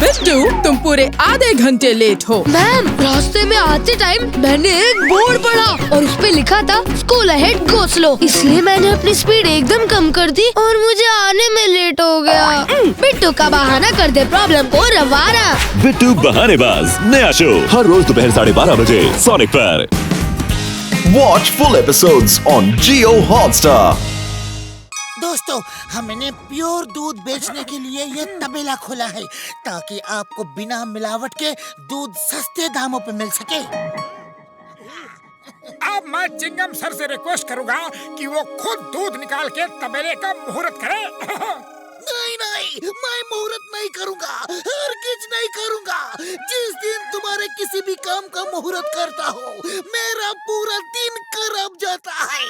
बिट्टू, तुम पूरे आधे घंटे लेट हो। मैम, रास्ते में आते टाइम मैंने एक बोर्ड पढ़ा और उस पे लिखा था स्कूल अहेड गो स्लो, इसलिए मैंने अपनी स्पीड एकदम कम कर दी और मुझे आने में लेट हो गया। बिट्टू का बहाना कर दे प्रॉब्लम को रवाना। बिट्टू बहानेबाज नया शो हर रोज दोपहर 12:30 बजे सोनिक पर। Watch full episodes on Jio Hotstar. दोस्तों, हमने प्योर दूध बेचने के लिए ये तबेला खोला है ताकि आपको बिना मिलावट के दूध सस्ते दामों पे मिल सके। अब मैं चिंगम सर से रिक्वेस्ट करूंगा कि वो खुद दूध निकाल के तबेले का मुहूर्त करे। नहीं, मैं मुहूर्त नहीं करूंगा, हरगिज नहीं करूंगा। जिस दिन तुम्हारे किसी भी काम का मुहूर्त करता हो, मेरा पूरा दिन खराब जाता है।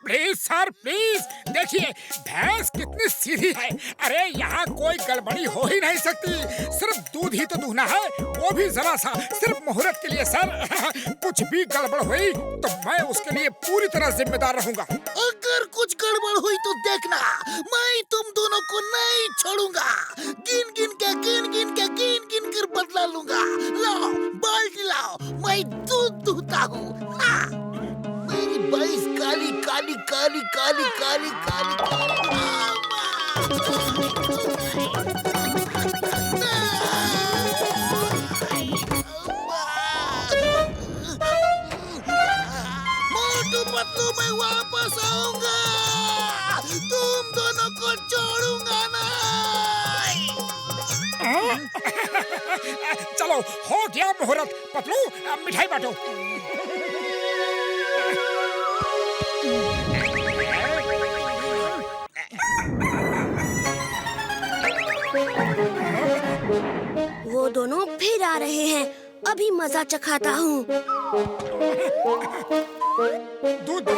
प्लीज सर, प्लीज देखिए भैंस कितनी सीधी है। अरे यहाँ कोई गड़बड़ी हो ही नहीं सकती, सिर्फ दूध ही तो दूहना है, वो भी जरा सा, सिर्फ मुहूर्त के लिए सर। कुछ भी गड़बड़ हुई तो मैं उसके लिए पूरी तरह जिम्मेदार रहूंगा। अगर कुछ गड़बड़ हुई तो देखना, मैं तुम दोनों को नहीं छोड़ूंगा। गिन गिन कर बदला लूंगा। लाओ बाल्टी लाओ, मैं दूध दूहता हूँ। मेरी भैंस काली काली काली काली काली काली मोटू पतलू, मैं वापस आऊंगा, तुम दोनों को छोड़ूंगा नहीं। चलो हो गया मुहूर्त। पतलू मिठाई बांटो। वो दोनों फिर आ रहे हैं, अभी मजा चखाता हूँ। दूध दो।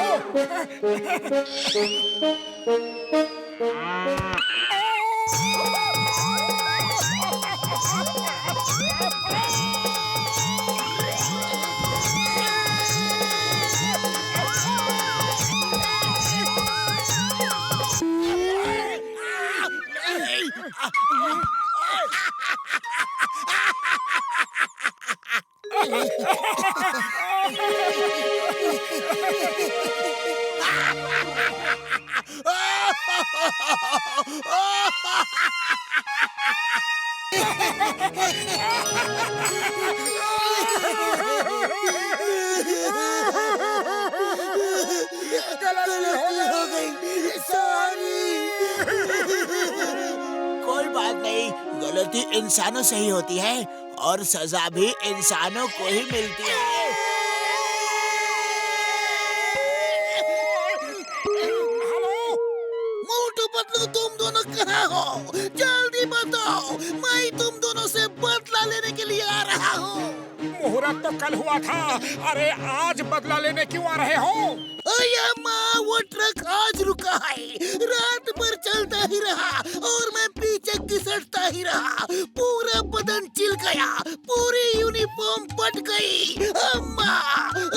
गलती हो गई, सॉरी। कोई बात नहीं, गलती इंसानों से ही होती है और सजा भी इंसानों को ही मिलती है। मोटू पतलू, तुम दोनों कहाँ हो? जल्दी बताओ, मैं तुम दोनों से बदला लेने के लिए आ रहा हूँ। मुहूर्त तो कल हुआ था, अरे आज बदला लेने क्यों आ रहे हो? माँ, वो ट्रक आज रुका है, रात भर चलता ही रहा और मैं पीछे घिसटता ही रहा। पूरा बदन चिल गया, पूरी यूनिफॉर्म फट गई। अम्मा,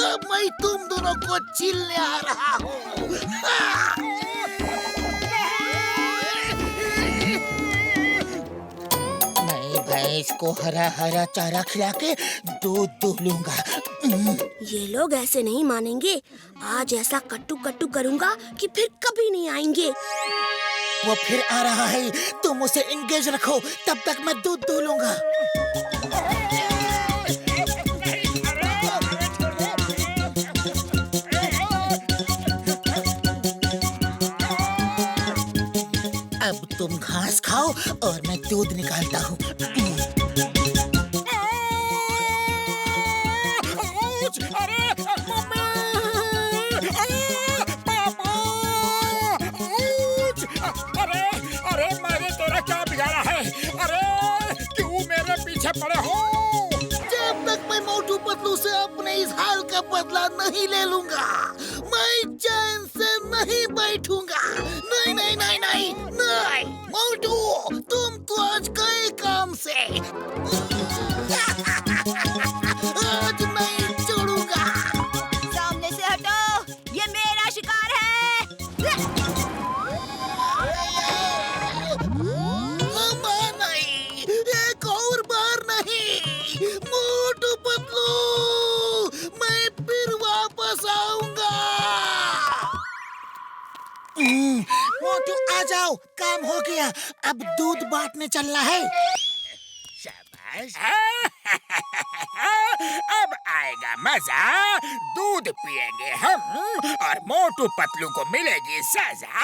अब मैं तुम दोनों को चिल्ले आ रहा हूँ। मैं भैंस को हरा हरा चारा खिला के दूध दूह लूंगा। ये लोग ऐसे नहीं मानेंगे, आज ऐसा कट्टू कट्टू करूंगा कि फिर कभी नहीं आएंगे। वो फिर आ रहा है, तुम उसे इंगेज रखो, तब तक मैं दूध दूह लूंगा। अब तुम घास खाओ और मैं दूध निकालता हूँ। पड़े हो। जब तक मैं मोटू पतलू से अपने इस हाल का बदला नहीं ले लूंगा, मैं चैन से नहीं बैठूंगा। नहीं नहीं नहीं नहीं नहीं, मोटू तुम तो आज गए काम से। आज नहीं छोड़ूंगा। सामने से हटो, ये मेरा शिकार है। नहीं, आ जाओ, काम हो गया। अब दूध बांटने चलना है। शाबाश। अब आएगा मजा। दूध पिएंगे हम और मोटू पतलू को मिलेगी सजा।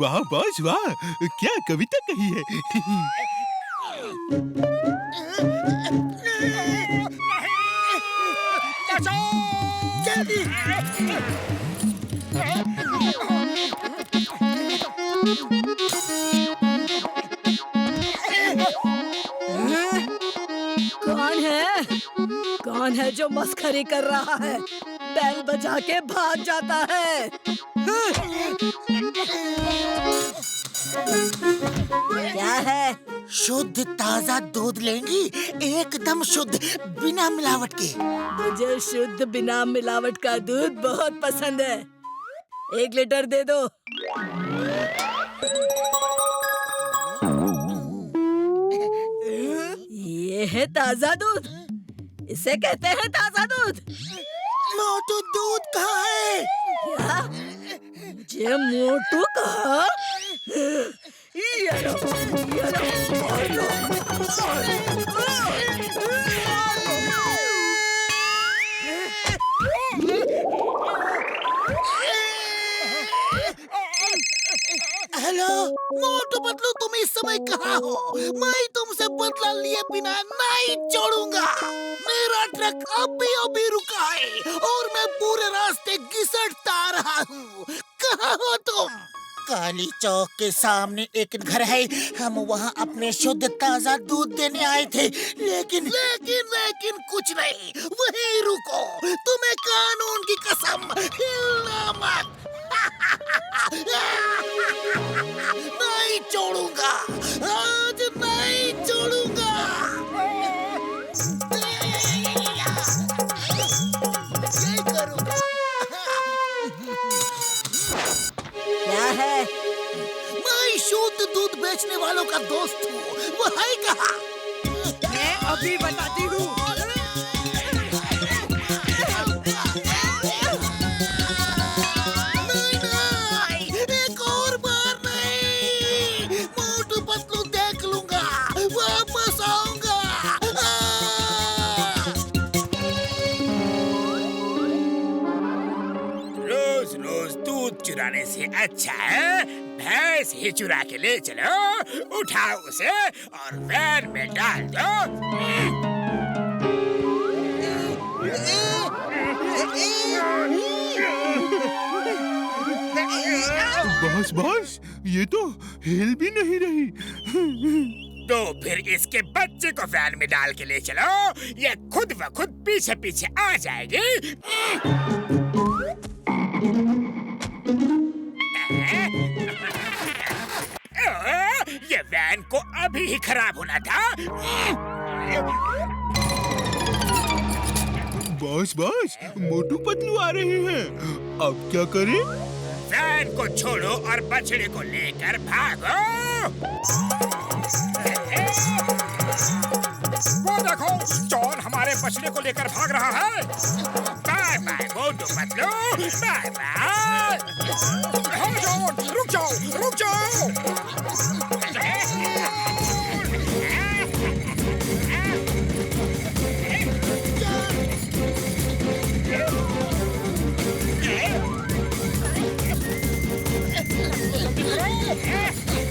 वाह बॉस वाह, क्या कविता कही है। जल्दी। कौन है जो मस्खरी कर रहा है? बैल बजा के भाग जाता है। क्या है? शुद्ध ताजा दूध लेंगी, एकदम शुद्ध, बिना मिलावट के। मुझे शुद्ध बिना मिलावट का दूध बहुत पसंद है। 1 लीटर दे दो। ये है ताजा दूध, इसे कहते हैं ताजा दूध। मोटू दूध कहाँ है? क्या? मुझे मोटू कहा? हेलो मोटू पतलू, तुम इस समय कहाँ हो? मैं तुमसे बदला लिए बिना नहीं छोड़ूंगा। मेरा ट्रक अभी रुका है और मैं पूरे रास्ते घिसटता आ रहा हूँ। कहाँ हो तुम? काली चौक के सामने एक घर है, हम वहाँ अपने शुद्ध ताजा दूध देने आए थे, लेकिन कुछ नहीं। वहीं रुको, तुम्हें कानून की कसम, हिलना मत। नहीं छोड़ूंगा, आज नहीं छोड़ूंगा। यही करूंगा। क्या है? मैं शुद्ध दूध बेचने वालों का दोस्त हूँ, वो है कहाँ? मैं अभी बताती हूँ। नहीं, एक और बार नहीं। मोटू पतलू देख लूंगा, वापस आऊंगा। रोज रोज दूध चुराने से अच्छा है भैंस ही चुरा के ले चलो। उठाओ उसे और वैन में डाल दो। बॉस बॉस, ये तो हिल भी नहीं रही। तो फिर इसके बच्चे को वैन में डाल के ले चलो, ये खुद ब खुद पीछे पीछे आ जाएगी। ये वैन को अभी ही खराब होना था। बॉस बॉस, मोटू पतलू आ रहे हैं, अब क्या करें? वैन को छोड़ो और बछड़े को लेकर भागो। वो देखो, जॉन हमारे बछड़े को लेकर भाग रहा है। Bye bye Motu Patlu, bye bye. हाँ जॉन, रुक जाओ, रुक जाओ।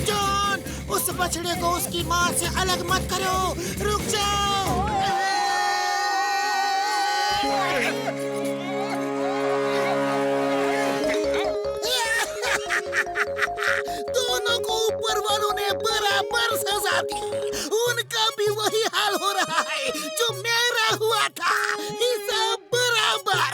जॉन, उस बछड़े को उसकी माँ से अलग मत करो, रुक जाओ। दोनों को ऊपर वालों ने बराबर सजा दी। उनका भी वही हाल हो रहा है जो मेरा हुआ था, हिसाब बराबर।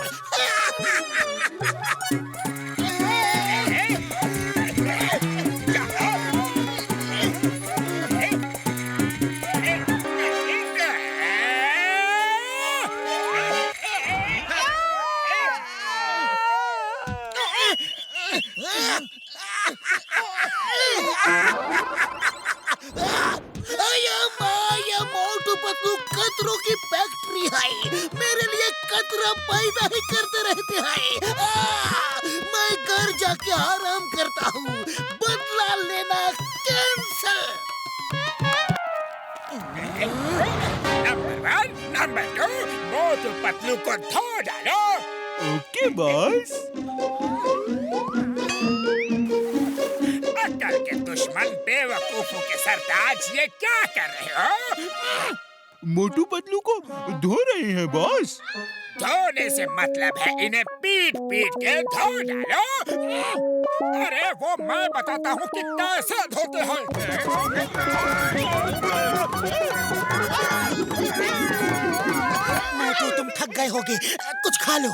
मोटू पतलू कतरों की फैक्ट्री है, मेरे लिए कतरा पैदा ही करते रहते हैं। मैं घर जाके आराम करता हूँ। नंबर 1, नंबर 2, मोटू पतलू को धो डालो। Okay boss. अक्ल के दुश्मन बेवकूफों के सरताज, ये क्या कर रहे हो? मोटू पतलू को धो रहे हैं बॉस। धोने से मतलब है इन्हें पीट पीट के धो डालो। अरे वो मैं बताता हूँ कि कैसे धोते हैं। मोटू तुम थक गए होगे, कुछ खा लो।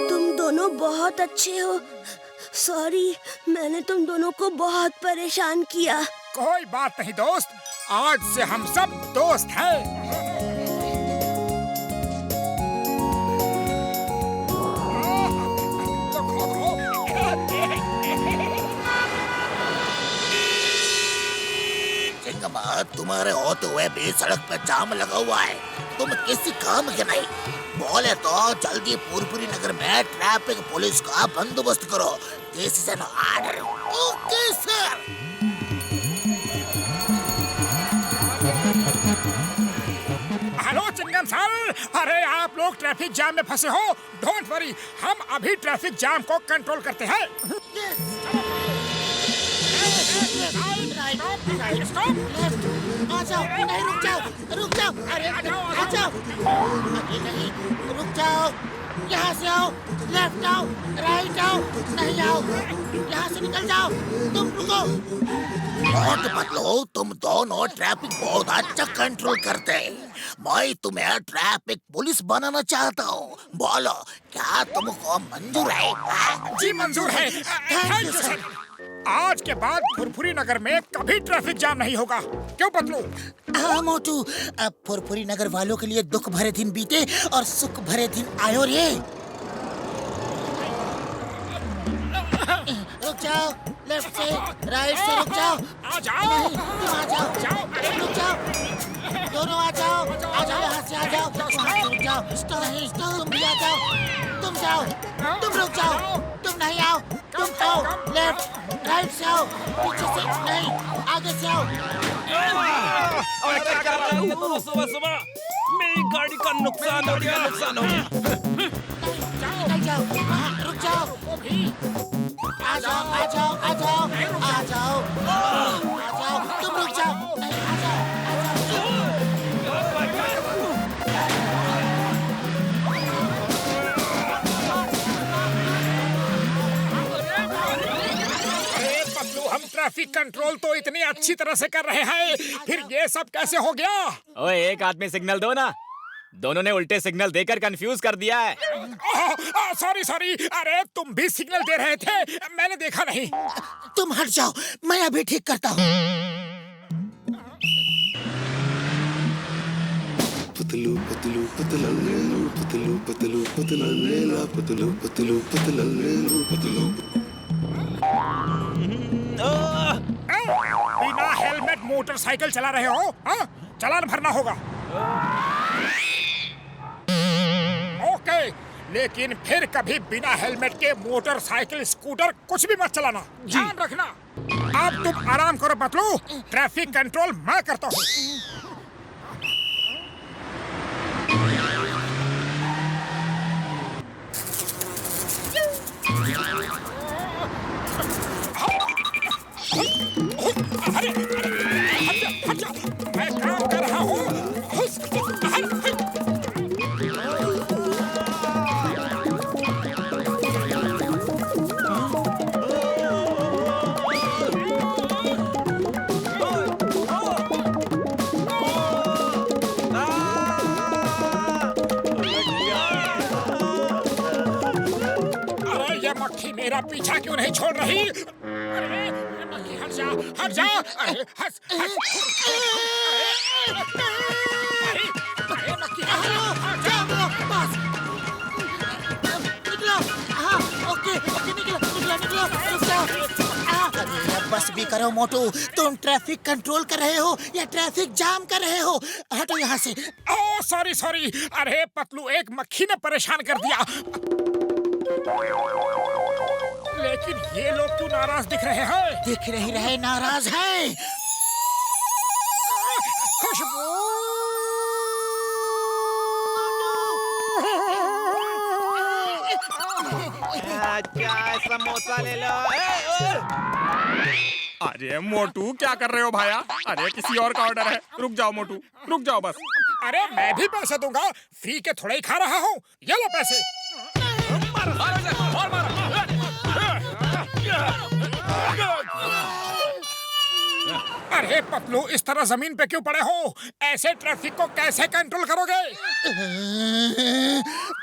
तुम दोनों बहुत अच्छे हो। सॉरी, मैंने तुम दोनों को बहुत परेशान किया। कोई बात नहीं दोस्त, आज से हम सब दोस्त हैं। चिंगमा, तुम्हारे होते हुए भी सड़क पे जाम लगा हुआ है, तुम किसी काम के नहीं। बोले तो जल्दी पुरपुरी नगर में ट्रैफिक पुलिस का बंदोबस्त करो। This is an order. Okay sir. Hello Chingam sir, अरे आप लोग ट्रैफिक जाम में फंसे हो। डोंट वरी, हम अभी ट्रैफिक जाम को कंट्रोल करते हैं। आ जाओ, नहीं रुक जाओ, रुक जाओ, अरे आ जाओ, नहीं रुक जाओ, यहाँ से आओ, लेफ्ट आओ, राइट आओ, नहीं आओ, यहाँ से निकल जाओ, तुम रुको। बहुत मतलब तुम दोनों ट्रैफिक बहुत अच्छा कंट्रोल करते हैं। मैं तुम्हें ट्रैफिक पुलिस बनाना चाहता हूँ। बोलो, क्या तुमको मंजूर है? जी मंजूर है। Thank you sir. आज के बाद फुरफुरी नगर में कभी ट्रैफिक जाम नहीं होगा। क्यों पतलू? हाँ मोटू, अब फुरफुरी नगर वालों के लिए दुख भरे दिन बीते और सुख भरे दिन आयो रे। रुक जाओ, लेफ्ट से राइट से रुक जाओ। आ जाओ। नहीं, तुम आ जाओ, रुक जाओ, दोनों आ जाओ, यहाँ से आ जाओ, वहाँ से रुक जाओ। नहीं, तुम भी आ जाओ, तुम जाओ, तुम रुक जाओ, तुम नहीं आओ, तुम आओ, लेफ्ट राइट से आओ, पीछे से नहीं, आगे से आओ। और क्या कर रहा हूँ तू सुबह सुबह? मेरी गाड़ी का नुकसान हो गया। निकल जाओ, रुक जाओ, आ जाओ, आ जाओ, आ जाओ, आ जाओ, आ जाओ, तुम रुक जाओ, आ जाओ, आ जाओ। हम ट्रैफिक कंट्रोल तो इतनी अच्छी तरह से कर रहे हैं, फिर ये सब कैसे हो गया? ओए, एक आदमी सिग्नल दो ना। दोनों ने उल्टे सिग्नल देकर कंफ्यूज कर दिया है। सॉरी, अरे तुम भी सिग्नल दे रहे थे, मैंने देखा नहीं। तुम हट जाओ, मैं अभी ठीक करता हूँ। पतलू पतलू पतलू पतलू पतलू पतलू पतलू पतलू पतलू पतलू। बिना हेलमेट मोटरसाइकिल चला रहे हो? हाँ? चालान भरना होगा। ओके, लेकिन फिर कभी बिना हेलमेट के मोटरसाइकिल, स्कूटर कुछ भी मत चलाना। ध्यान रखना। अब तुम आराम करो पतलू, ट्रैफिक कंट्रोल मैं करता हूँ। अरे, हट जा, मैं काम कर रहा हूँ। अरे ये मक्खी मेरा पीछा क्यों नहीं छोड़ रही? अरे मक्खी हट जा, हट जा। अरे हंस, हंस। अरे मक्खी हट जा। बस निकलो। हाँ, ओके, निकलो, रुक जाओ। बस भी करो मोटू, तुम ट्रैफिक कंट्रोल कर रहे हो या ट्रैफिक जाम कर रहे हो? हटो यहाँ से। Oh sorry. अरे पतलू, एक मक्खी ने परेशान कर दिया। लेकिन ये लोग क्यों नाराज दिख रहे हैं? दिख नहीं रहे नाराज हैं। खुशबू। चाय समोसा ले लो। अरे मोटू, क्या कर रहे हो भाया? अरे किसी और का ऑर्डर है। रुक जाओ मोटू, रुक जाओ बस। अरे मैं भी पैसे दूंगा, फ्री के थोड़े ही खा रहा हूँ। ये लो पैसे। अरे पतलू, इस तरह जमीन पे क्यों पड़े हो? ऐसे ट्रैफिक को कैसे कंट्रोल करोगे?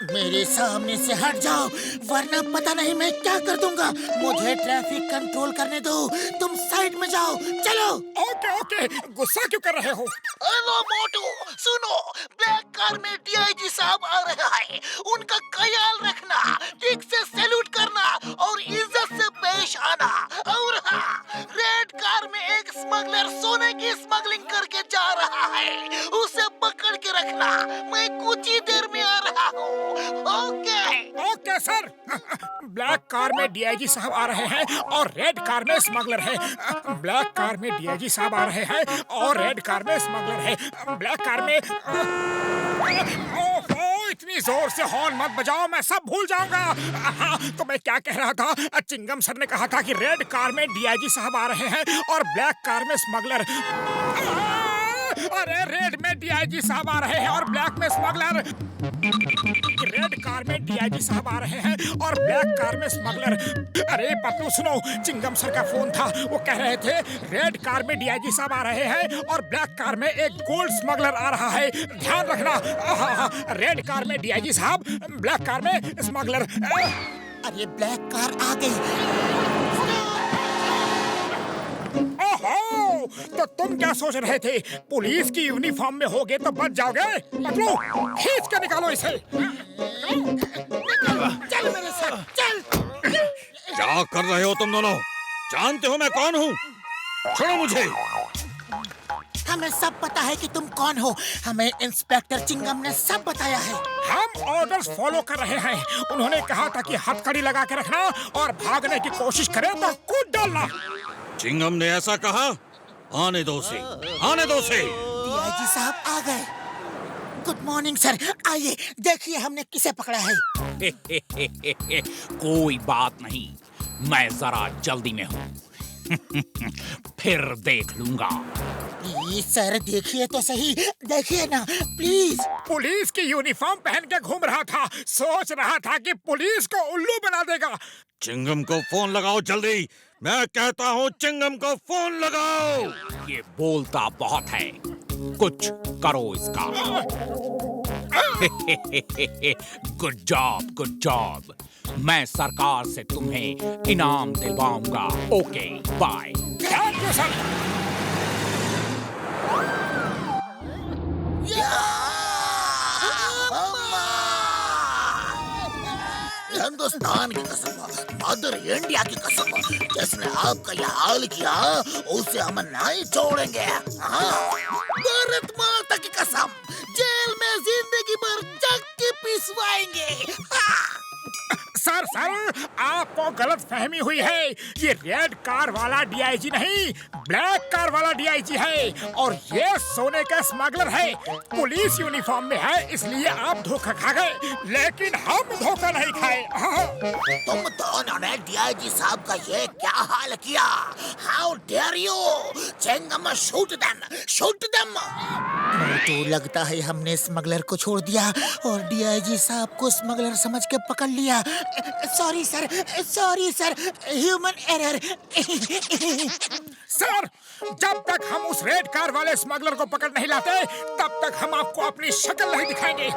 मेरे सामने से हट जाओ, वरना पता नहीं मैं क्या कर दूंगा। मुझे ट्रैफिक कंट्रोल करने दो, तुम साइड में जाओ। चलो। ओके, गुस्सा क्यों कर रहे हो? हेलो मोटू, सुनो, ब्लैक कार में डीआईजी साहब आ रहा है। उनका ख्याल रखना, ठीक से सैल्यूट करना और इज्जत से पेश आना। और हाँ, रेड कार में एक स्मगलर सोने की स्मगलिंग करके जा रहा है, उसे पकड़ के रखना। मैं कुछ ही देर में आ रहा हूँ। Okay sir. ब्लैक कार में डीआईजी साहब आ रहे हैं और रेड कार में स्मगलर है। ब्लैक कार में डीआईजी साहब आ रहे हैं और रेड कार में स्मगलर है। ब्लैक कार में ओहो, इतनी जोर से हॉर्न मत बजाओ, मैं सब भूल जाऊंगा। हाँ, तो मैं क्या कह रहा था? चिंगम सर ने कहा था कि रेड कार में डीआईजी साहब आ रहे हैं और ब्लैक कार में स्मगलर। अरे रेड में डीआईजी साहब आ रहे हैं और ब्लैक में स्मगलर। रेड कार में डीआईजी साहब आ रहे हैं और ब्लैक कार में स्मगलर। अरे पतलू सुनो, चिंगम सर का फोन था। वो कह रहे थे रेड कार में डीआईजी साहब आ रहे हैं और ब्लैक कार में एक गोल्ड स्मगलर आ रहा है। ध्यान रखना। रेड कार में डीआईजी साहब, ब्लैक कार में स्मगलर। अरे ब्लैक कार आ गई। ओहो, तो तुम क्या सोच रहे थे? पुलिस की यूनिफॉर्म में होगे तो बच जाओगे? पतलू, खींच के निकालो इसे। चल मेरे साथ, चल। क्या कर रहे हो तुम दोनों? जानते हो मैं कौन हूँ? छोड़ो मुझे। हमें सब पता है कि तुम कौन हो। हमें इंस्पेक्टर चिंगम ने सब बताया है। हम ऑर्डर्स फॉलो कर रहे हैं। उन्होंने कहा था कि हथकड़ी लगा के रखना और भागने की कोशिश करे तो कूद डालना। चिंगम ने ऐसा कहा? आने दो उसे, आने दो उसे। डीआईजी साहब आ गए। गुड मॉर्निंग सर, आइए देखिए हमने किसे पकड़ा है। कोई बात नहीं, मैं जरा जल्दी में हूँ। फिर देख लूंगा। प्लीज सर, देखिए तो सही, देखिए ना प्लीज। पुलिस की यूनिफॉर्म पहन के घूम रहा था, सोच रहा था कि पुलिस को उल्लू बना देगा। चिंगम को फोन लगाओ जल्दी। मैं कहता हूँ चिंगम को फोन लगाओ। ये बोलता बहुत है, कुछ करो इसका। Good job, good job. मैं सरकार से तुम्हें इनाम दिलवाऊंगा। Okay, bye. Thank you sir. Hindustan की कसम, मदर इंडिया की कसम, जिसने आपका यह हाल किया उसे हम नहीं छोड़ेंगे। भारत माता की कसम, जेल में जिंदगी भर जग के पिसवाएंगे। सर, आपको गलत फहमी हुई है। ये रेड कार वाला डीआईजी नहीं, ब्लैक कार वाला डीआईजी है और ये सोने का स्मगलर है। पुलिस यूनिफॉर्म में है, इसलिए आप धोखा खा गए, लेकिन हम धोखा नहीं खाए। तुम दोनों ने डीआईजी साहब का ये क्या हाल किया? How dare you? Chingam, shoot them, shoot them. तो लगता है हमने स्मगलर को छोड़ दिया और डीआईजी साहब को स्मगलर समझ के पकड़ लिया। Sorry sir, human error. Sir, जब तक हम उस रेड कार वाले स्मगलर को पकड़ नहीं लाते, तब तक हम आपको अपनी शक्ल नहीं दिखाएंगे।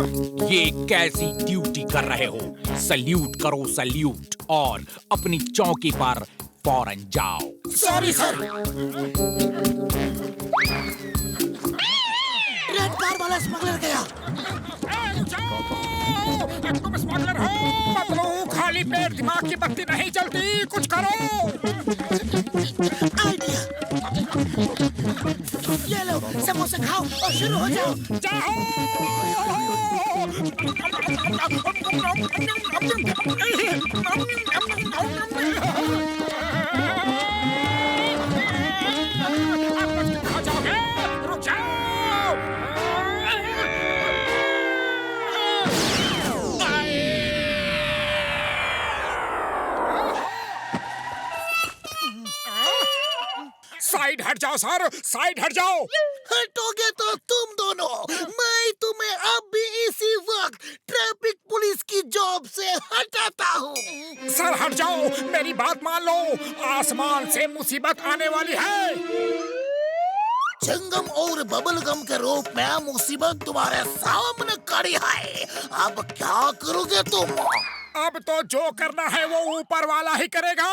ये कैसी ड्यूटी कर रहे हो? सल्यूट करो सल्यूट और अपनी चौकी पर फौरन जाओ। Sorry sir. रेड कार वाला स्मगलर गया। तुम स्मगलर हो? पतलू, खाली पेट दिमाग की बत्ती नहीं चलती, कुछ करो। आइडिया। ये लो समोसे खाओ और शुरू हो जाओ। रुक जाओ। साइड हट जाओ सर, साइड हट जाओ। हटोगे तो तुम दोनों, मैं तुम्हें अब भी इसी वक्त ट्रैफिक पुलिस की जॉब से हटाता हूँ। सर हट जाओ, मेरी बात मान लो, आसमान से मुसीबत आने वाली है। चंगम और बबल गम के रूप में मुसीबत तुम्हारे सामने खड़ी है। अब क्या करोगे तुम? अब तो जो करना है वो ऊपर वाला ही करेगा।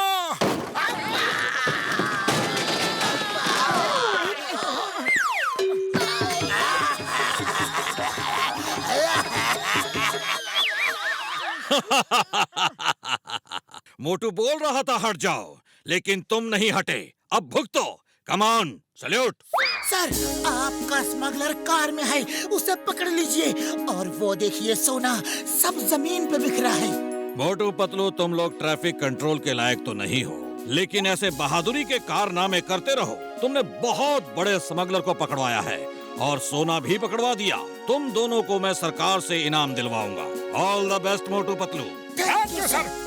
मोटू बोल रहा था हट जाओ, लेकिन तुम नहीं हटे। अब भुगतो। Come on, salute. सर, आपका स्मगलर कार में है, उसे पकड़ लीजिए। और वो देखिए सोना सब जमीन पे बिखरा है। मोटू पतलू, तुम लोग ट्रैफिक कंट्रोल के लायक तो नहीं हो, लेकिन ऐसे बहादुरी के कारनामे करते रहो। तुमने बहुत बड़े स्मगलर को पकड़वाया है और सोना भी पकड़वा दिया। तुम दोनों को मैं सरकार से इनाम दिलवाऊंगा। All the best Motu Patlu. Thank you sir.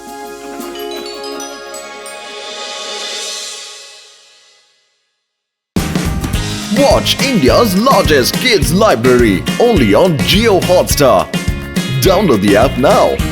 Watch India's largest kids library only on Jio Hotstar. Download the app now.